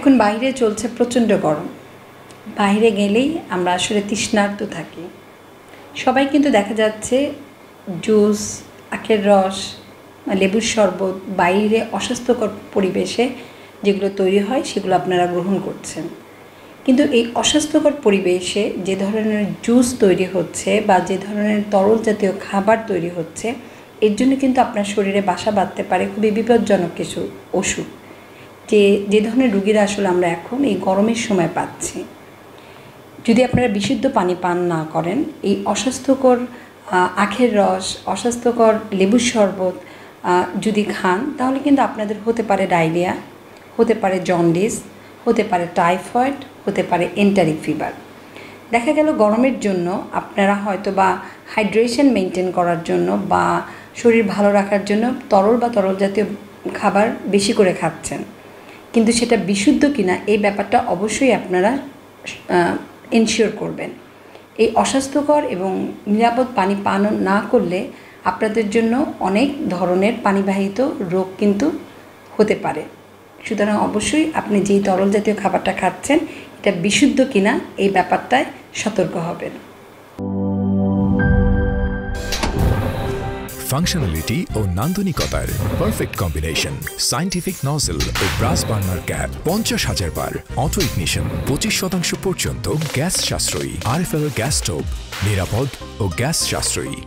এখন বাইরে চলছে প্রচণ্ড গরম। বাইরে গেলেই আমরা আসলে তৃষ্ণার্ত থাকি। সবাই কিন্তু দেখা যাচ্ছে জুস, আখের রস, লেবুর শরবত বাইরে অস্বাস্থ্যকর পরিবেশে যেগুলো তৈরি হয় সেগুলো আপনারা গ্রহণ করছেন। কিন্তু এই অস্বাস্থ্যকর পরিবেশে যে ধরনের জুস তৈরি হচ্ছে বা যে ধরনের তরল জাতীয় খাবার তৈরি হচ্ছে, এর জন্য কিন্তু আপনার শরীরে বাসা বাঁধতে পারে খুবই বিপজ্জনক কিছু ওষুধ, যে ধরনের রোগীরা আসলে আমরা এখন এই গরমের সময় পাচ্ছি। যদি আপনারা বিশুদ্ধ পানি পান না করেন, এই অস্বাস্থ্যকর আখের রস, অস্বাস্থ্যকর লেবুর শরবত যদি খান, তাহলে কিন্তু আপনাদের হতে পারে ডায়রিয়া, হতে পারে জন্ডিস, হতে পারে টাইফয়েড, হতে পারে এন্টারিক ফিভার। দেখা গেল গরমের জন্য আপনারা হয়তো বা হাইড্রেশন মেনটেন করার জন্য বা শরীর ভালো রাখার জন্য তরল বা তরল জাতীয় খাবার বেশি করে খাচ্ছেন, কিন্তু সেটা বিশুদ্ধ কিনা এই ব্যাপারটা অবশ্যই আপনারা এনশিওর করবেন। এই অস্বাস্থ্যকর এবং নিরাপদ পানি পান না করলে আপনাদের জন্য অনেক ধরনের পানিবাহিত রোগ কিন্তু হতে পারে। সুতরাং অবশ্যই আপনি যেই তরল জাতীয় খাবারটা খাচ্ছেন এটা বিশুদ্ধ কিনা এই ব্যাপারটায় সতর্ক হবেন। ফাংশনালিটি ও নান্দনিকতার পারফেক্ট কম্বিনেশন। সায়েন্টিফিক নজল ও ব্রাস বার্নার ক্যাপ 50,000 বার অটো ইগনিশন, 25% পর্যন্ত গ্যাস সাশ্রয়ী। আরএফএল গ্যাস স্টোভ, নিরাপদ ও গ্যাস সাশ্রয়ী।